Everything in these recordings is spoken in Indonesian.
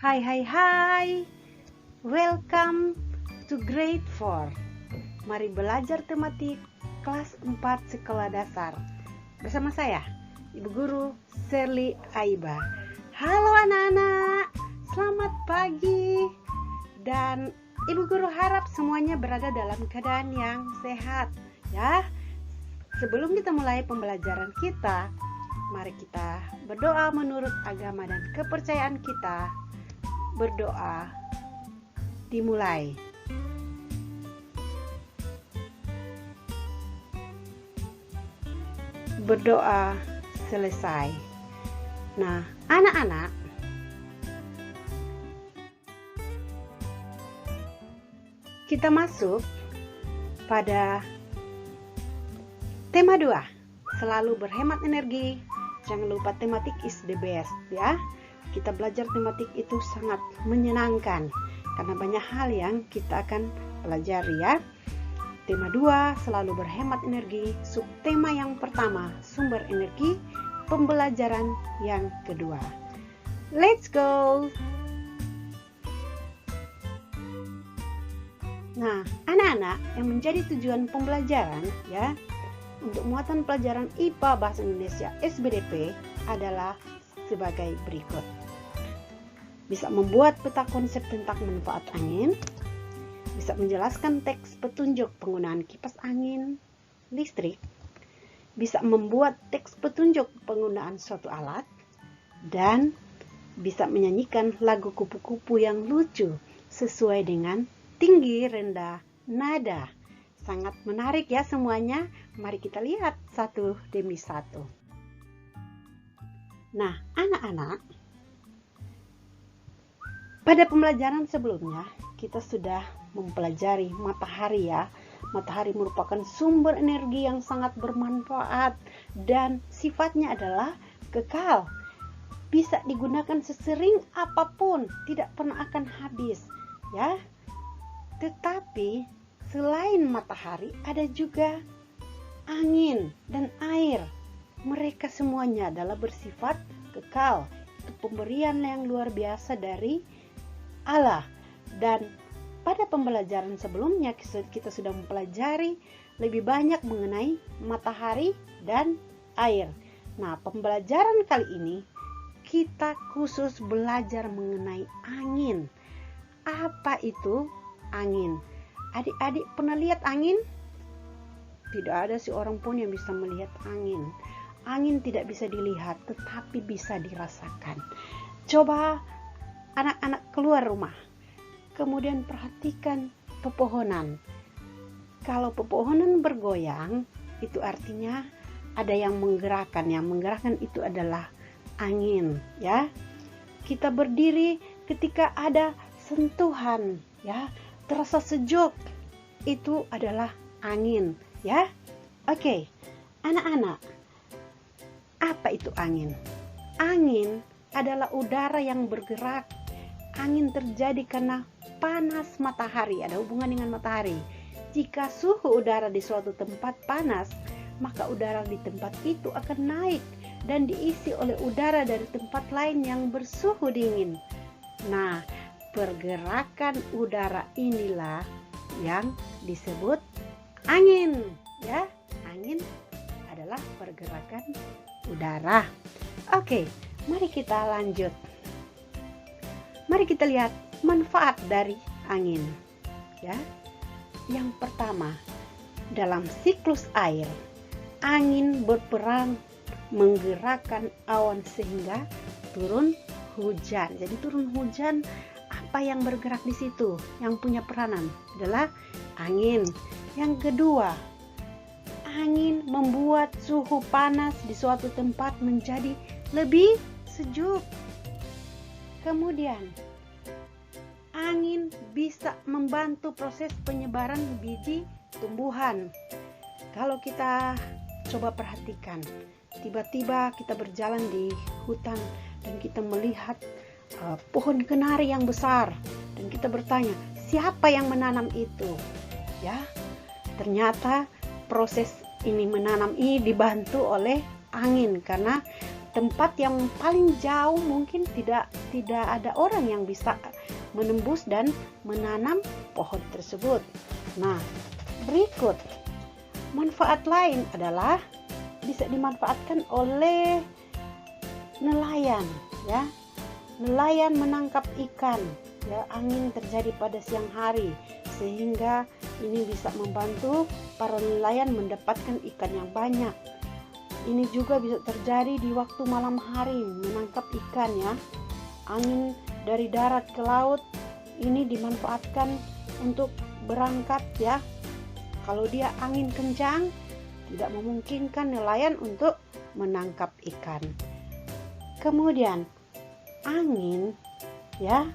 Hai. Welcome to grade 4. Mari belajar tematik kelas 4 sekolah dasar. Bersama saya, Ibu Guru Sherly Aiba. Halo anak-anak, selamat pagi. Dan Ibu Guru harap semuanya berada dalam keadaan yang sehat, ya. Sebelum kita mulai pembelajaran kita, mari kita berdoa menurut agama dan kepercayaan kita. Berdoa dimulai. Berdoa selesai. Nah, anak-anak, kita masuk pada tema 2. Selalu berhemat energi. Jangan lupa tematik is the best, ya. Kita belajar tematik itu sangat menyenangkan karena banyak hal yang kita akan pelajari, ya. Tema 2, selalu berhemat energi. Subtema yang pertama, sumber energi. Pembelajaran yang kedua. Let's go. Nah, anak-anak, yang menjadi tujuan pembelajaran, ya, untuk muatan pelajaran IPA Bahasa Indonesia SBDP adalah sebagai berikut. Bisa membuat peta konsep tentang manfaat angin, bisa menjelaskan teks petunjuk penggunaan kipas angin listrik, bisa membuat teks petunjuk penggunaan suatu alat, dan bisa menyanyikan lagu kupu-kupu yang lucu sesuai dengan tinggi rendah nada. Sangat menarik ya semuanya. Mari kita lihat satu demi satu. Nah, anak-anak, pada pembelajaran sebelumnya kita sudah mempelajari matahari, ya. Matahari merupakan sumber energi yang sangat bermanfaat dan sifatnya adalah kekal. Bisa digunakan sesering apapun, tidak pernah akan habis, ya. Tetapi selain matahari ada juga angin dan air. Mereka semuanya adalah bersifat kekal. Itu pemberian yang luar biasa dari Allah. Dan pada pembelajaran sebelumnya kita sudah mempelajari lebih banyak mengenai matahari dan air. Nah, pembelajaran kali ini kita khusus belajar mengenai angin. Apa itu angin? Adik-adik pernah lihat angin? Tidak ada seorang pun yang bisa melihat angin. Angin tidak bisa dilihat, tetapi bisa dirasakan. Coba anak-anak keluar rumah, kemudian perhatikan pepohonan. Kalau pepohonan bergoyang, itu artinya ada yang menggerakkan. Yang menggerakkan itu adalah angin, ya. Kita berdiri ketika ada sentuhan, ya, terasa sejuk, itu adalah angin, ya. Oke, anak-anak, apa itu angin? Angin adalah udara yang bergerak. Angin terjadi karena panas matahari, ada hubungan dengan matahari. Jika suhu udara di suatu tempat panas, maka udara di tempat itu akan naik dan diisi oleh udara dari tempat lain yang bersuhu dingin. Nah, pergerakan udara inilah yang disebut angin, ya. Angin adalah pergerakan udara. Oke, mari kita lanjut. Mari kita lihat manfaat dari angin, ya. Yang pertama, dalam siklus air, angin berperan menggerakkan awan sehingga turun hujan. Jadi turun hujan, apa yang bergerak di situ? Yang punya peranan adalah angin. Yang kedua, angin membuat suhu panas di suatu tempat menjadi lebih sejuk. Kemudian, angin bisa membantu proses penyebaran biji tumbuhan. Kalau kita coba perhatikan, tiba-tiba kita berjalan di hutan dan kita melihat pohon kenari yang besar dan kita bertanya, siapa yang menanam itu? Ya, ternyata proses ini menanam ini dibantu oleh angin karena tempat yang paling jauh mungkin tidak ada orang yang bisa menembus dan menanam pohon tersebut. Nah, berikut manfaat lain adalah bisa dimanfaatkan oleh nelayan, ya. Nelayan menangkap ikan, ya, angin terjadi pada siang hari sehingga ini bisa membantu para nelayan mendapatkan ikan yang banyak. Ini juga bisa terjadi di waktu malam hari, menangkap ikan, ya. Angin dari darat ke laut ini dimanfaatkan untuk berangkat, ya. Kalau dia angin kencang, tidak memungkinkan nelayan untuk menangkap ikan. Kemudian angin, ya,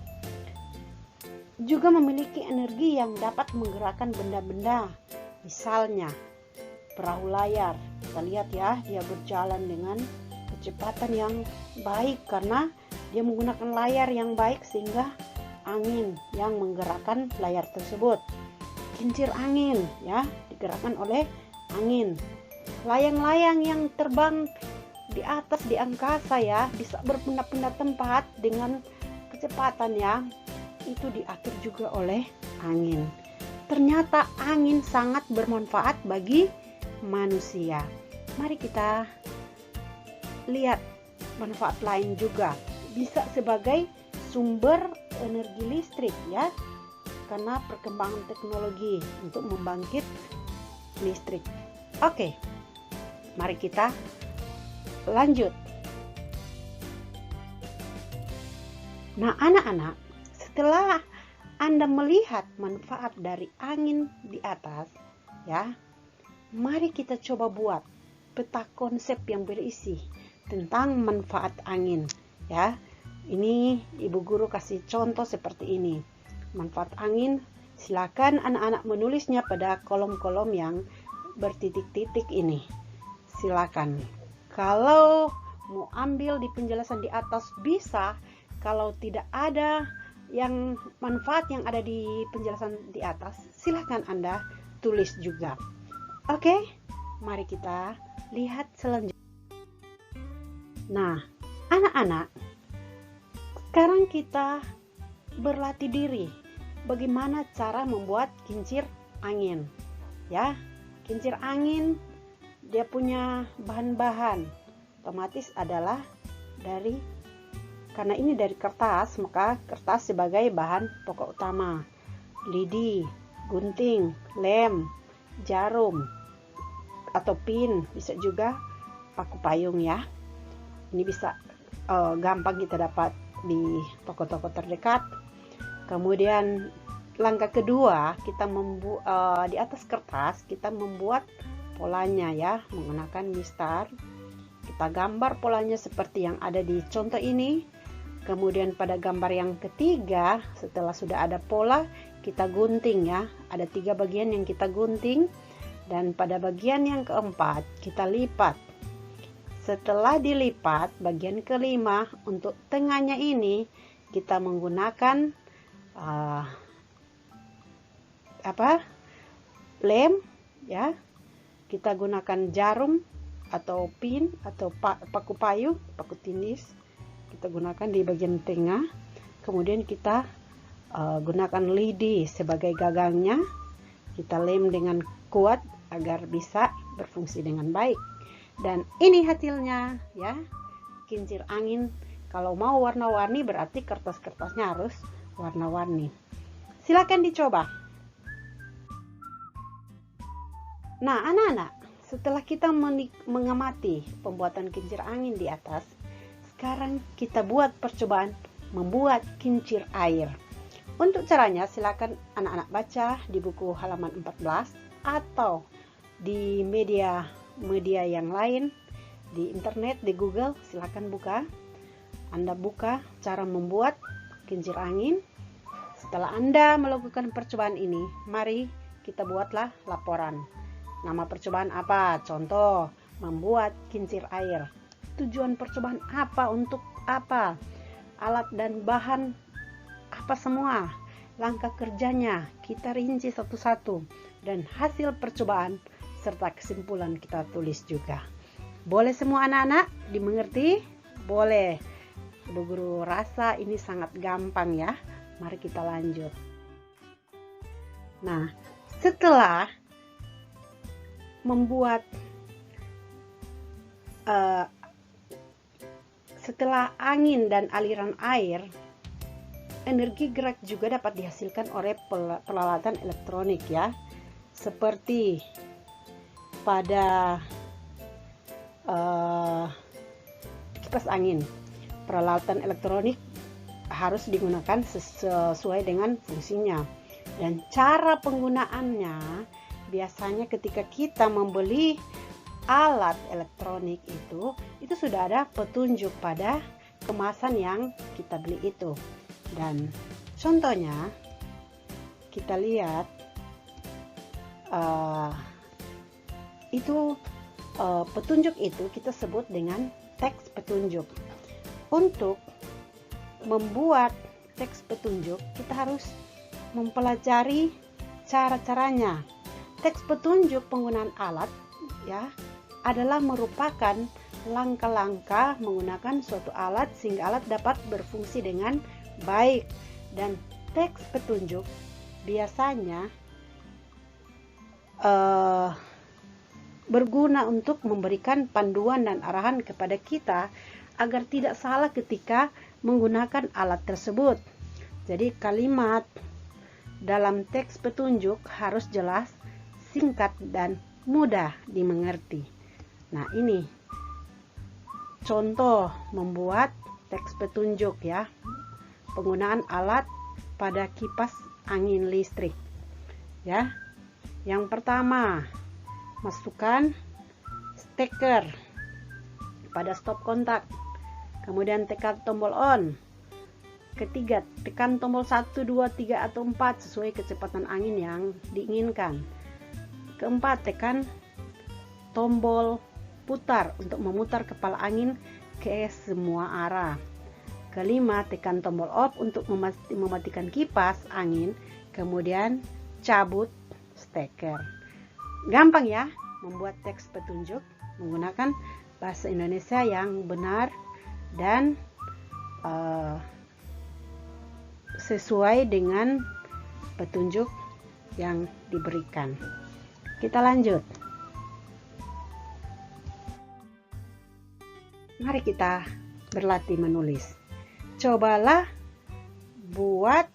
juga memiliki energi yang dapat menggerakkan benda-benda. Misalnya perahu layar, kita lihat ya, dia berjalan dengan kecepatan yang baik karena dia menggunakan layar yang baik sehingga angin yang menggerakkan layar tersebut. Kincir angin, ya, digerakkan oleh angin. Layang-layang yang terbang di atas di angkasa, ya, bisa berpindah-pindah tempat dengan kecepatan, ya, itu diatur juga oleh angin. Ternyata angin sangat bermanfaat bagi manusia. Mari kita lihat manfaat lain juga. Bisa sebagai sumber energi listrik, ya, karena perkembangan teknologi untuk membangkit listrik. Oke, mari kita lanjut. Nah, anak-anak, setelah Anda melihat manfaat dari angin di atas, ya, mari kita coba buat peta konsep yang berisi tentang manfaat angin, ya. Ini Ibu Guru kasih contoh seperti ini. Manfaat angin, silakan anak-anak menulisnya pada kolom-kolom yang bertitik-titik ini. Silakan. Kalau mau ambil di penjelasan di atas bisa, kalau tidak ada yang manfaat yang ada di penjelasan di atas, silakan Anda tulis juga. Oke, mari kita lihat selanjutnya. Nah, anak-anak, sekarang kita berlatih diri bagaimana cara membuat kincir angin, ya. Kincir angin dia punya bahan-bahan otomatis adalah karena ini dari kertas, maka kertas sebagai bahan pokok utama. Lidi, gunting, lem, jarum atau pin, bisa juga paku payung, ya. Ini bisa gampang kita dapat di toko-toko terdekat. Kemudian langkah kedua, kita di atas kertas kita membuat polanya, ya, menggunakan mistar. Kita gambar polanya seperti yang ada di contoh ini. Kemudian pada gambar yang ketiga, setelah sudah ada pola, kita gunting, ya. Ada 3 bagian yang kita gunting, dan pada bagian yang keempat kita lipat. Setelah dilipat, bagian kelima untuk tengahnya ini kita menggunakan lem, ya. Kita gunakan jarum atau pin atau paku payung, paku tindis. Kita gunakan di bagian tengah. Kemudian kita gunakan lidi sebagai gagangnya. Kita lem dengan kuat agar bisa berfungsi dengan baik. Dan ini hasilnya, ya, kincir angin. Kalau mau warna-warni berarti kertas-kertasnya harus warna-warni. Silakan dicoba. Nah, anak-anak, setelah kita mengamati pembuatan kincir angin di atas, sekarang kita buat percobaan membuat kincir air. Untuk caranya silakan anak-anak baca di buku halaman 14 atau di media yang lain, di internet, di Google. Silakan buka. Anda buka cara membuat kincir angin. Setelah Anda melakukan percobaan ini, mari kita buatlah laporan. Nama percobaan apa? Contoh, membuat kincir air. Tujuan percobaan apa? Untuk apa? Alat dan bahan apa semua? Langkah kerjanya kita rinci satu-satu, dan hasil percobaan serta kesimpulan kita tulis juga. Boleh semua anak-anak? Dimengerti? Boleh. Bu Guru rasa ini sangat gampang ya. Mari kita lanjut. Nah, setelah membuat setelah angin dan aliran air, energi gerak juga dapat dihasilkan oleh peralatan elektronik ya, seperti pada kipas angin. Peralatan elektronik harus digunakan sesuai dengan fungsinya, dan cara penggunaannya biasanya ketika kita membeli alat elektronik itu sudah ada petunjuk pada kemasan yang kita beli itu. Dan contohnya kita lihat petunjuk itu kita sebut dengan teks petunjuk. Untuk membuat teks petunjuk kita harus mempelajari cara-caranya. Teks petunjuk penggunaan alat ya adalah merupakan langkah-langkah menggunakan suatu alat sehingga alat dapat berfungsi dengan baik. Dan teks petunjuk biasanya berguna untuk memberikan panduan dan arahan kepada kita agar tidak salah ketika menggunakan alat tersebut. Jadi kalimat dalam teks petunjuk harus jelas, singkat, dan mudah dimengerti. Nah, ini contoh membuat teks petunjuk ya. Penggunaan alat pada kipas angin listrik. Ya. Yang pertama, masukkan steker pada stop kontak. Kemudian tekan tombol on. Ketiga, tekan tombol 1, 2, 3, atau 4 sesuai kecepatan angin yang diinginkan. Keempat, tekan tombol putar untuk memutar kepala angin ke semua arah. Kelima, tekan tombol off untuk mematikan kipas angin. Kemudian cabut steker. Gampang ya membuat teks petunjuk menggunakan bahasa Indonesia yang benar dan sesuai dengan petunjuk yang diberikan. Kita lanjut. Mari kita berlatih menulis. Cobalah buat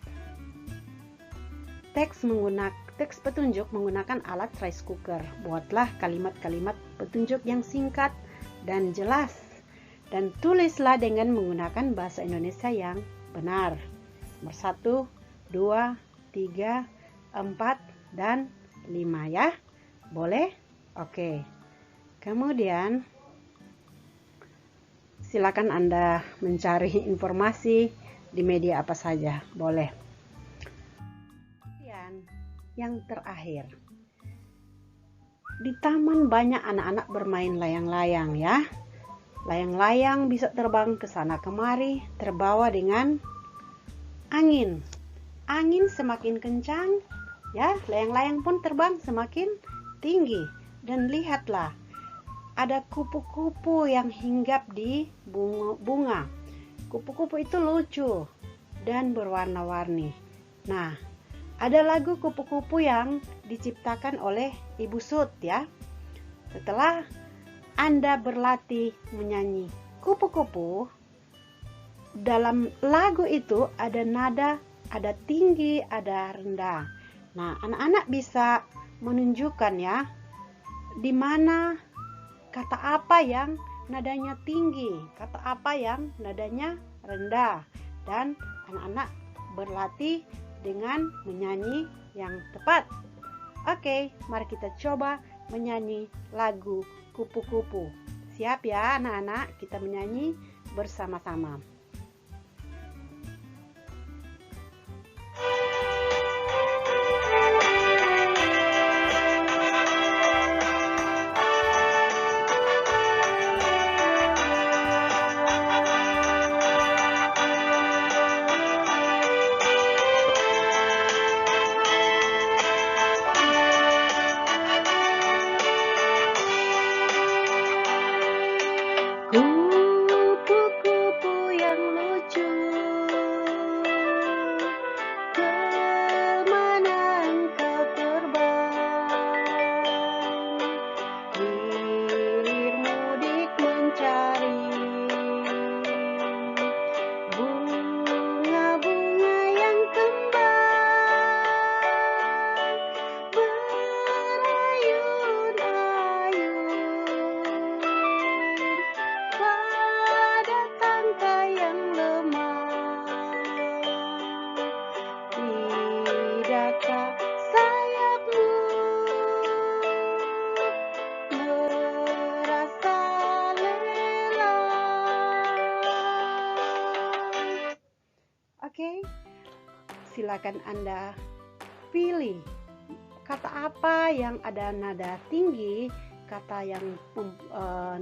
teks petunjuk menggunakan alat rice cooker. Buatlah kalimat-kalimat petunjuk yang singkat dan jelas, dan tulislah dengan menggunakan bahasa Indonesia yang benar. Nomor 1, 2, 3, 4, dan 5 ya. Boleh? Oke. Kemudian silakan Anda mencari informasi di media apa saja. Boleh. Kemudian yang terakhir. Di taman banyak anak-anak bermain layang-layang ya. Layang-layang bisa terbang ke sana kemari, terbawa dengan angin. Angin semakin kencang, ya, layang-layang pun terbang semakin tinggi. Dan lihatlah, ada kupu-kupu yang hinggap di bunga. Kupu-kupu itu lucu dan berwarna-warni. Nah, ada lagu kupu-kupu yang diciptakan oleh Ibu Sud ya. Setelah Anda berlatih menyanyi kupu-kupu, dalam lagu itu ada nada, ada tinggi, ada rendah. Nah, anak-anak bisa menunjukkan ya, di mana kata apa yang nadanya tinggi, kata apa yang nadanya rendah. Dan anak-anak berlatih dengan menyanyi yang tepat. Oke, mari kita coba menyanyi lagu kupu-kupu. Siap ya anak-anak, kita menyanyi bersama-sama. Kupu-kupu yang lucu, kemana engkau terbang? Hilir mudik mencari bunga-bunga yang kembang, berayun-ayun pada tangkai yang lemah. Tidakkah sayapmu merasa lelah? Oke, silakan Anda pilih kata apa yang ada nada tinggi, kata yang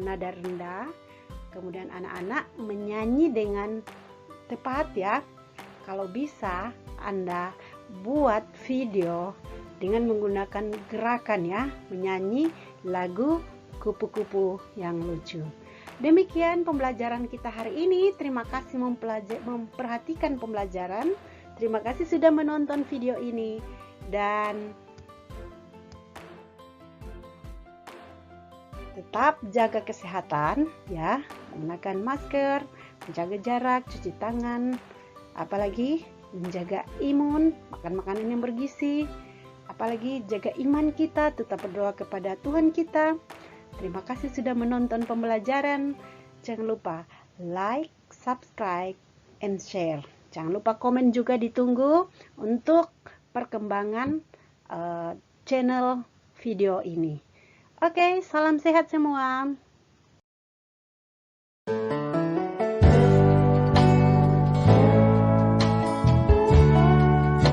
nada rendah. Kemudian anak-anak menyanyi dengan tepat ya. Kalau bisa Anda buat video dengan menggunakan gerakan ya, menyanyi lagu kupu-kupu yang lucu. Demikian pembelajaran kita hari ini. Terima kasih memperhatikan pembelajaran. Terima kasih sudah menonton video ini, dan tetap jaga kesehatan ya, menggunakan masker, menjaga jarak, cuci tangan, apalagi menjaga imun, makan makanan yang bergizi, apalagi jaga iman kita, tetap berdoa kepada Tuhan kita. Terima kasih sudah menonton pembelajaran. Jangan lupa like, subscribe, and share. Jangan lupa komen juga, ditunggu untuk perkembangan channel video ini. Oke, salam sehat semua.